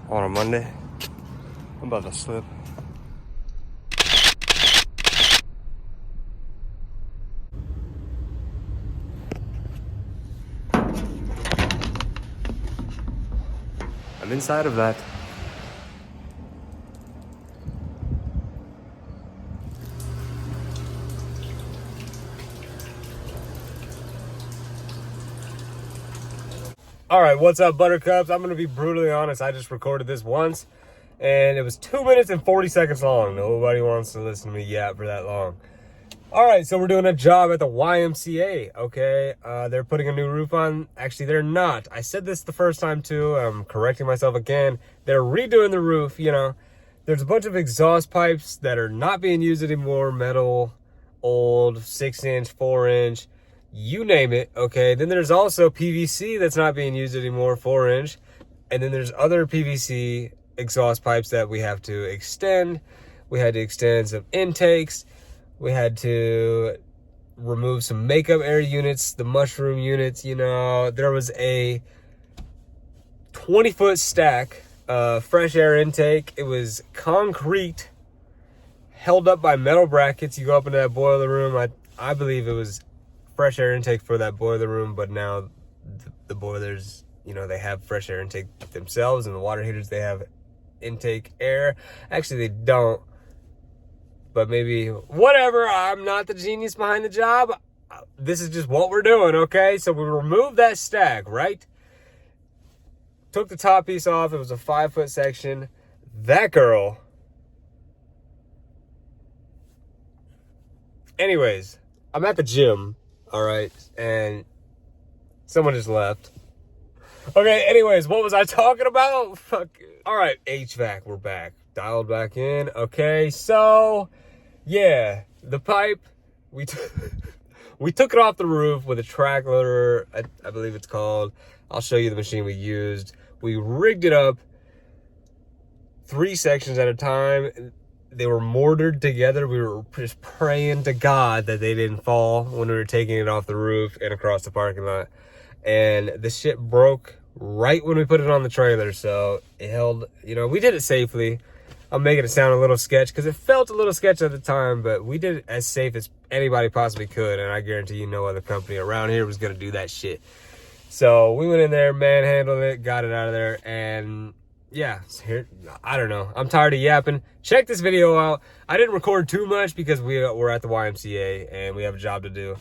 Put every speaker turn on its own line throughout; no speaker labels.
on a Monday. I'm about to slip. I'm inside of that. All right, what's up, Buttercups? I'm gonna be brutally honest. I just recorded this once, and it was 2 minutes and 40 seconds long. Nobody wants to listen to me yap for that long. All right, so we're doing a job at the YMCA, okay? They're putting a new roof on. Actually, they're not. I said this the first time, too. I'm correcting myself again. They're redoing the roof, you know. There's a bunch of exhaust pipes that are not being used anymore. Metal, old, 6-inch, 4-inch. You name it, okay? Then there's also PVC that's not being used anymore, 4-inch. And then there's other PVC exhaust pipes that we have to extend. We had to extend some intakes. We had to remove some makeup air units, the mushroom units, you know. There was a 20-foot stack of fresh air intake. It was concrete, held up by metal brackets. You go up into that boiler room. I believe it was fresh air intake for that boiler room, but now the boilers, you know, they have fresh air intake themselves, and the water heaters, they have intake air. Actually, they don't, but maybe, whatever. I'm not the genius behind the job. This is just what we're doing, okay? So we removed that stack, right? Took the top piece off. It was a 5-foot section. That girl. Anyways, I'm at the gym. All right, and someone just left. Okay, anyways, what was I talking about? Fuck. All right, HVAC, we're back. Dialed back in. Okay, so, yeah, the pipe, we took it off the roof with a track loader, I believe it's called. I'll show you the machine we used. We rigged it up 3 sections at a time. They were mortared together. We were just praying to God that they didn't fall when we were taking it off the roof and across the parking lot. And the shit broke right when we put it on the trailer. So it held, you know, we did it safely. I'm making it sound a little sketch because it felt a little sketch at the time, but we did it as safe as anybody possibly could. And I guarantee you no other company around here was going to do that shit. So we went in there, manhandled it, got it out of there, and yeah, here, I don't know. I'm tired of yapping. Check this video out. I didn't record too much because we're at the YMCA and we have a job to do.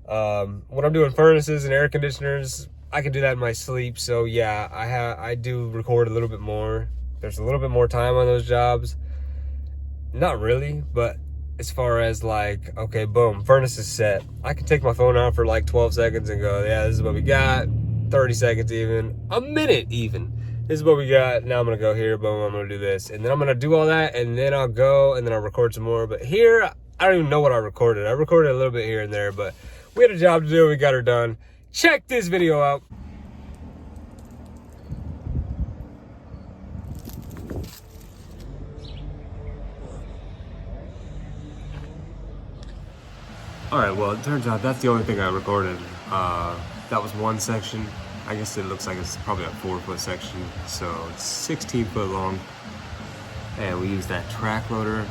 When I'm doing furnaces and air conditioners, I can do that in my sleep. So yeah, I do record a little bit more. There's a little bit more time on those jobs. Not really, but as far as like, okay, boom, furnace is set. I can take my phone out for like 12 seconds and go, yeah, this is what we got. 30 seconds even, a minute even. This is what we got. Now I'm gonna go here, boom, I'm gonna do this. And then I'm gonna do all that, and then I'll go, and then I'll record some more. But here, I don't even know what I recorded. I recorded a little bit here and there, but we had a job to do, we got her done. Check this video out. All right, well, it turns out that's the only thing I recorded. That was one section. I guess it looks like it's probably a 4-foot section, so it's 16 foot long. And we used that track loader,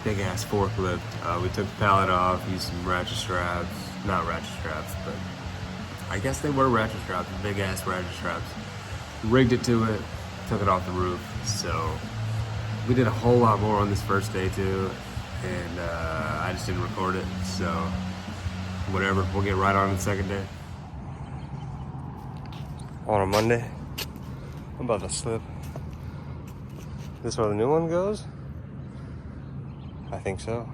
big ass forklift. We took the pallet off, used some ratchet straps, not ratchet straps, but I guess they were ratchet straps, big ass ratchet straps. Rigged it to it, took it off the roof. So we did a whole lot more on this first day too, and I just didn't record it, so whatever, we'll get right on the second day. On a Monday, I'm about to slip. This where the new one goes? I think so.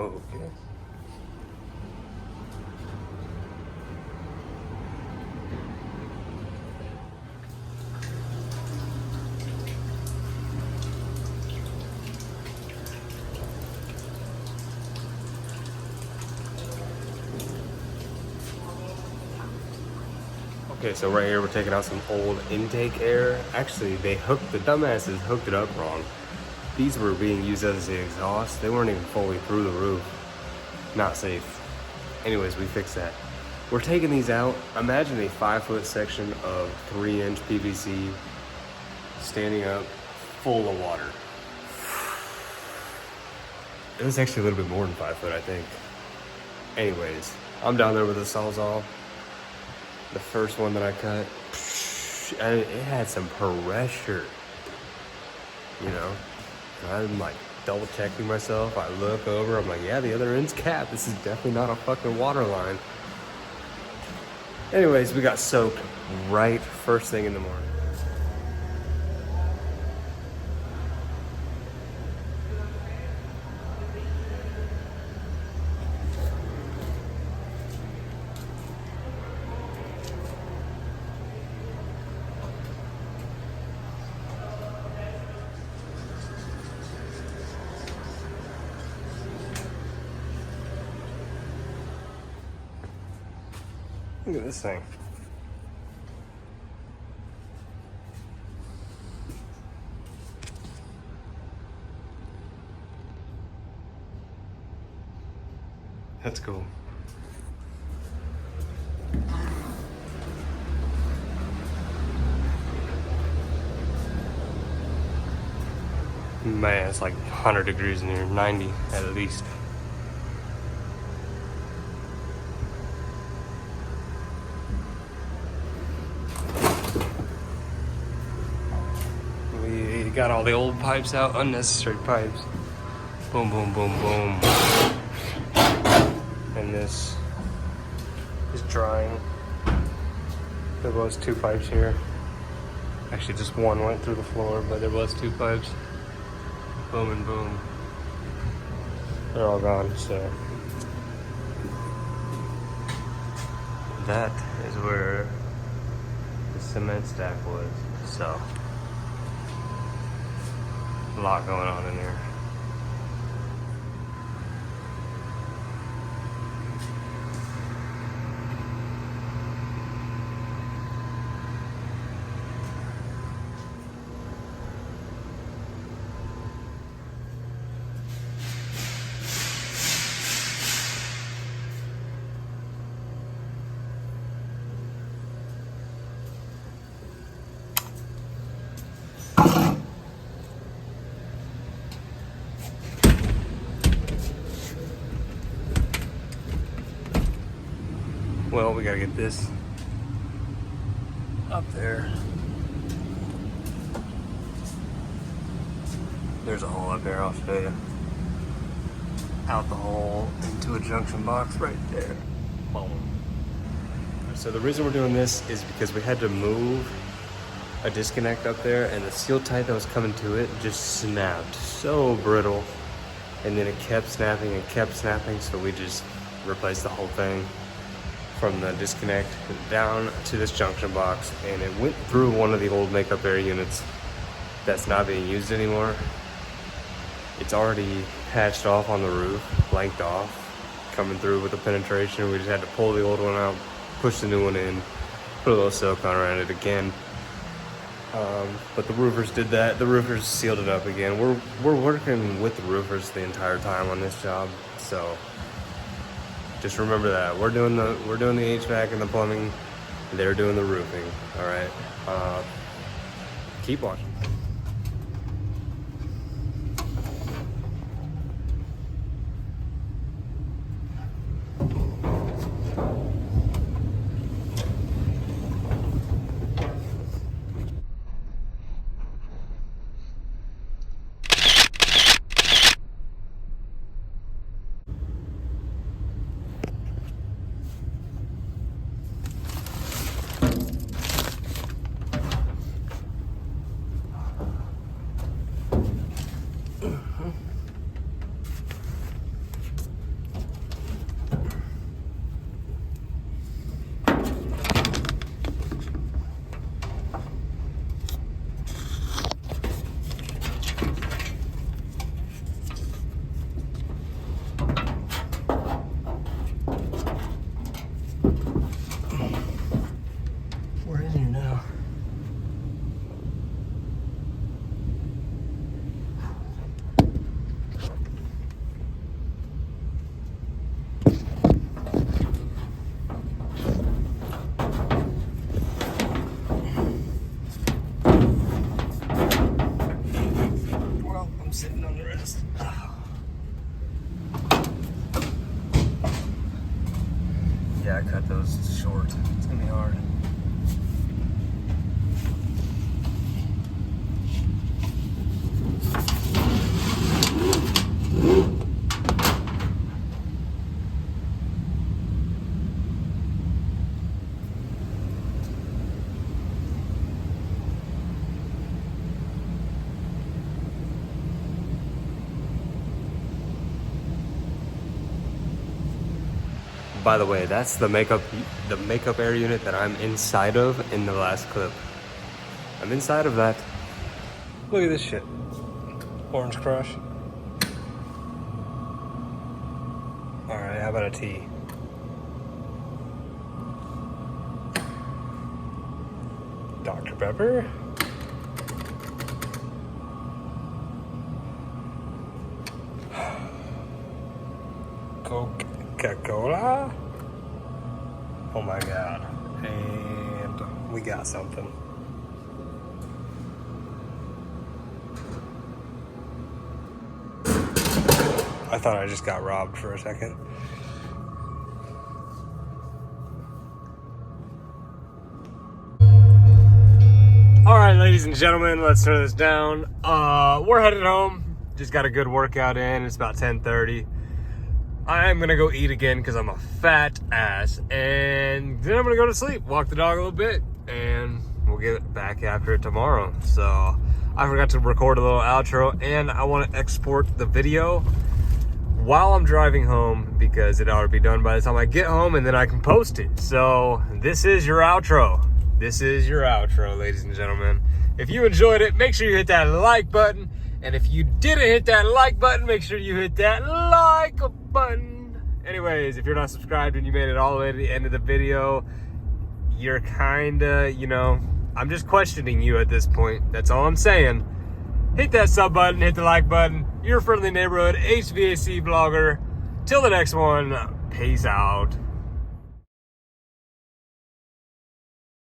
Oh, okay. Okay, so right here we're taking out some old intake air. Actually, the dumbasses hooked it up wrong. These were being used as the exhaust. They weren't even fully through the roof. Not safe. Anyways, we fixed that. We're taking these out. Imagine a 5-foot section of 3-inch PVC standing up full of water. It was actually a little bit more than 5 foot, I think. Anyways, I'm down there with a Sawzall. The first one that I cut, it had some pressure, you know. I'm like double checking myself. I look over, I'm like, yeah, the other end's capped. This is definitely not a fucking water line. Anyways, we got soaked right first thing in the morning. Look at this thing. That's cool. Man, it's like 100 degrees in here, 90 at least. We got all the old pipes out, unnecessary pipes. Boom, boom, boom, boom. And this is drying. There was 2 pipes here. Actually, just one went through the floor, but there was 2 pipes. Boom and boom. They're all gone, so. That is where the cement stack was, so. A lot going on in there. Well, we gotta get this up there. There's a hole up there, I'll show you. Out the hole into a junction box right there. Boom. So the reason we're doing this is because we had to move a disconnect up there, and the seal tight that was coming to it just snapped. So brittle. And then it kept snapping and kept snapping, so we just replaced the whole thing from the disconnect down to this junction box, and it went through one of the old makeup air units that's not being used anymore. It's already patched off on the roof, blanked off, coming through with the penetration. We just had to pull the old one out, push the new one in, put a little silicone around it again. But the roofers did that. The roofers sealed it up again. We're working with the roofers the entire time on this job, so just remember that we're doing the HVAC and the plumbing. They're doing the roofing. All right. Keep watching. is short. It's gonna be hard. By the way, that's the makeup air unit that I'm inside of in the last clip. I'm inside of that. Look at this shit. Orange Crush. All right, how about a tea? Dr. Pepper. Coca-Cola. Oh my God. And we got something. I thought I just got robbed for a second. All right, ladies and gentlemen, let's turn this down. We're headed home. Just got a good workout in. It's about 10:30. I'm gonna go eat again because I'm a fat ass, and then I'm gonna go to sleep, walk the dog a little bit, and we'll get back after it tomorrow. So I forgot to record a little outro, and I want to export the video while I'm driving home because it ought to be done by the time I get home, and then I can post it. So this is your outro. This is your outro, ladies and gentlemen. If you enjoyed it, make sure you hit that like button. And if you didn't hit that like button, make sure you hit that like button. Anyways, if you're not subscribed and you made it all the way to the end of the video, you're kinda, I'm just questioning you at this point. That's all I'm saying. Hit that sub button, hit the like button. Your friendly neighborhood HVAC blogger. Till the next one, peace out.